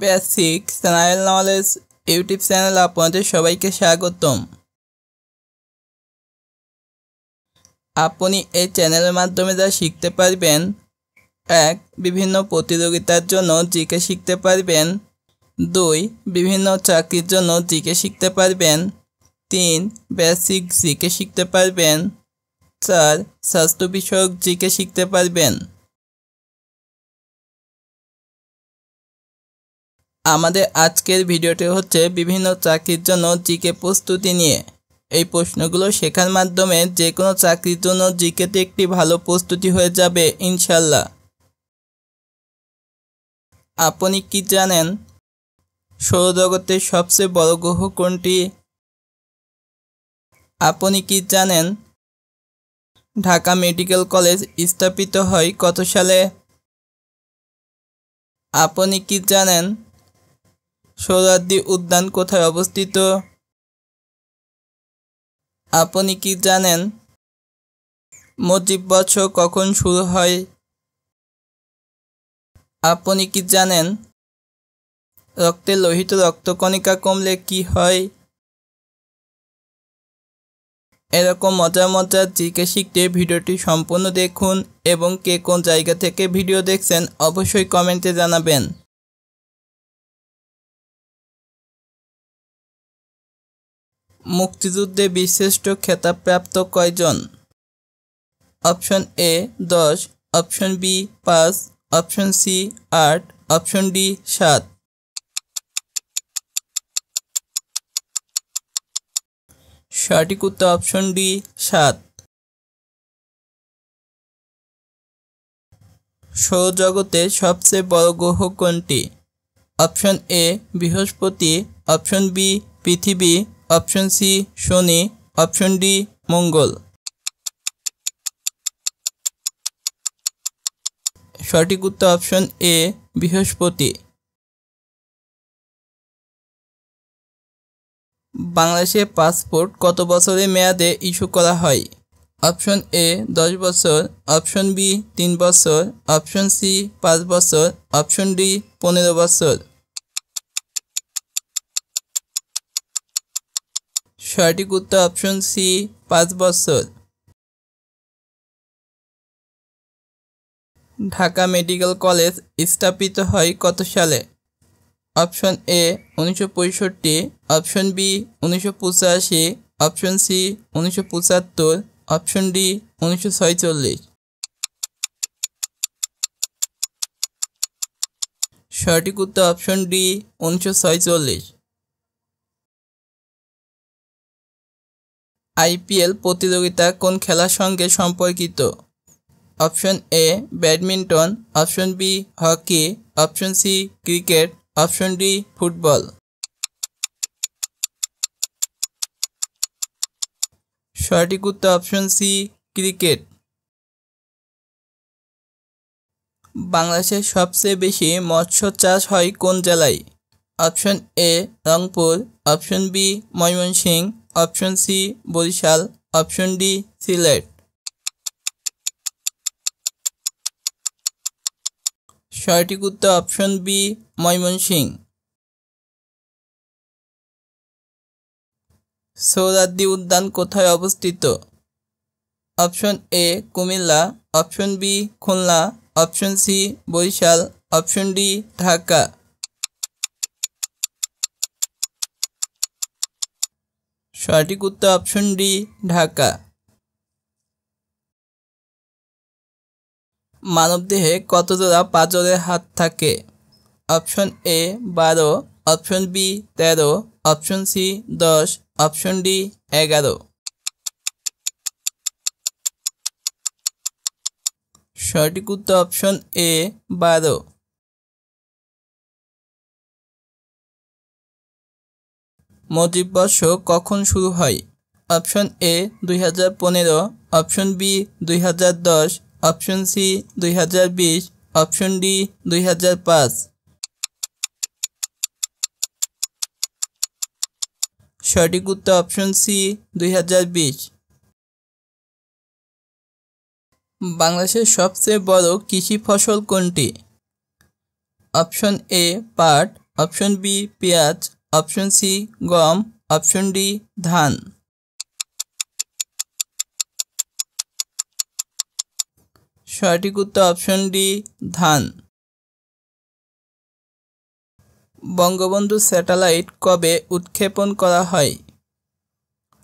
Basic general knowledge YouTube চ্যানেলে আপনাদের সবাইকে স্বাগতম। আপনি এই চ্যানেলের মাধ্যমে যা শিখতে পারবেন: 1. বিভিন্ন প্রতিযোগিতার জন্য জিকে শিখতে পারবেন। 2. বিভিন্ন চাকরির জন্য জিকে শিখতে পারবেন। 3. বেসিক জিকে শিখতে পারবেন। 4. স্বাস্থ্য বিষয়ক জিকে শিখতে পারবেন। আমাদের আজকের ভিডিওটি হচ্ছে বিভিন্ন চাকরির জন্য জিকে প্রস্তুতি নিয়ে। এই প্রশ্নগুলো শেখার মাধ্যমে যে কোনো চাকরির জন্য জিকেতে একটি ভালো প্রস্তুতি হয়ে যাবে ইনশাল্লাহ। আপনি কি জানেন সৌরজগতের সবচেয়ে বড় গ্রহ কোনটি? আপনি কি জানেন ঢাকা মেডিকেল কলেজ স্থাপিত হয় কত সালে? আপনি কি জানেন সোহরাওয়ার্দী উদ্যান কোথায় অবস্থিত? আপনি কি জানেন মুজিব বছর কখন শুরু হয়? আপনি কি জানেন রক্তে লোহিত রক্তকণিকা কমলে কি হয়? এরকম মজার মজার জিকে শিখতে ভিডিওটি সম্পূর্ণ দেখুন এবং কে কোন জায়গা থেকে ভিডিও দেখছেন অবশ্যই কমেন্টে জানাবেন। মুক্তিযুদ্ধে বীরশ্রেষ্ঠ খেতাবপ্রাপ্ত কয়জন? Option A 10, option B 5, option C 8, option D 7। সঠিক উত্তর অপশন ডি 7। সৌরজগতের সবচেয়ে বড় গ্রহ কোনটি? অপশন এ বৃহস্পতি, অপশন বি পৃথিবী, অপশন সি শনি, অপশন ডি মঙ্গল। সঠিক উত্তর অপশন এ বৃহস্পতি। বাংলাদেশে পাসপোর্ট কত বছরের মেয়াদে ইস্যু করা হয়? অপশন এ 10 বছর, অপশন বি 3 বছর, অপশন সি 5 বছর, অপশন ডি 15 বছর। সঠিক উত্তর অপশন সি 5 বছর। ঢাকা মেডিকেল কলেজ স্থাপিত হয় কত সালে? Option A 1965, option B 1985, option C 1975, option D 1946। সঠিক উত্তর অপশন ডি 1946। আইপিএল প্রতিযোগিতা কোন খেলার সঙ্গে সম্পর্কিত? Option A badminton, option B hockey, option C cricket, option D football. সঠিক উত্তর অপশন সি ক্রিকেট। বাংলাদেশের সবচেয়ে বেশি মৎস্য চাষ হয় কোন জেলায়? Option A Rangpur, option B Mymensingh, option C Barishal, option D Sylhet. সঠিক উত্তর অপশন বি ময়মনসিংহ। সোহরাওয়ার্দী উদ্যান কোথায় অবস্থিত? Option A Comilla, option B Khulna, option C Barishal, option D Dhaka. সঠিক উত্তর অপশন ডি ঢাকা। মানবদেহে কত জোড়া পাঁজরের হাত থাকে? Option A 12, option B 13, option C 10, option D 11। সঠিক উত্তর অপশন এ 12। মুজিব বর্ষ কখন শুরু হয়? Option A 2015, option B 2010, option C 2020, option D 2005। সঠিক উত্তর অপশন সি 2020। বাংলাদেশের সবচেয়ে বড় কৃষি ফসল কোনটি? অপশন এ পাট, অপশন বি পেঁয়াজ, অপশন সি গম, অপশন ডি ধান। সঠিক উত্তর অপশন ডি ধান। বঙ্গবন্ধু স্যাটেলাইট কবে উৎক্ষেপণ করা হয়?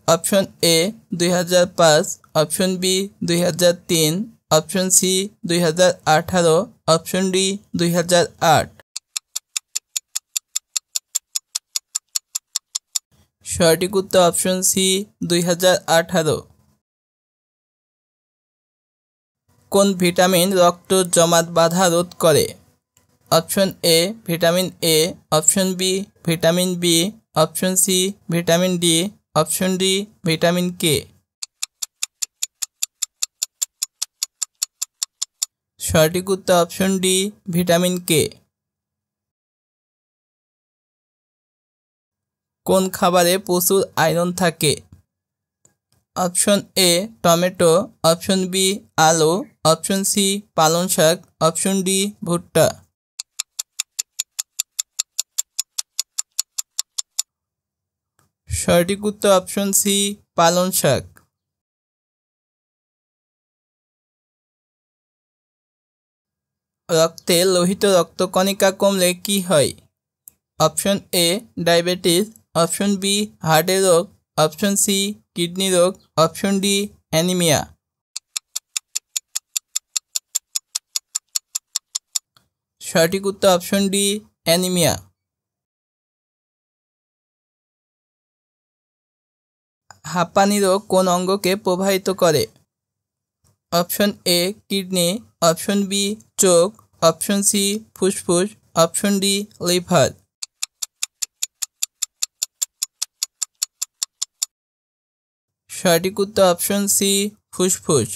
Option A 2005, option B 2003, option C 2018, option D 2008। সঠিক উত্তর অপশন সি 2018। কোন ভিটামিন রক্ত জমাট বাঁধা রোধ করে? Option A vitamin A, option B vitamin B, option C vitamin D, option D vitamin K. সঠিক উত্তর অপশন ডি ভিটামিন কে। কোন খাবারে প্রচুর আয়রন থাকে? Option A tomato, option B আলু, অপশন সি পালং শাক, অপশন ডি ভুট্টা। সঠিক উত্তর অপশন সি পালং শাক। রক্তে লোহিত রক্তকণিকা কমলে কি হয়? Option A diabetes, option B হার্টের রোগ, অপশন সি কিডনি রোগ, অপশন ডি অ্যানিমিয়া। সঠিক উত্তর অপশন ডি অ্যানিমিয়া। হাঁপানি রোগ কোন অঙ্গকে প্রভাবিত করে? Option A kidney, option B চোখ, অপশন সি ফুসফুস, অপশন ডি লিভার। সঠিক উত্তর অপশন সি ফুসফুস।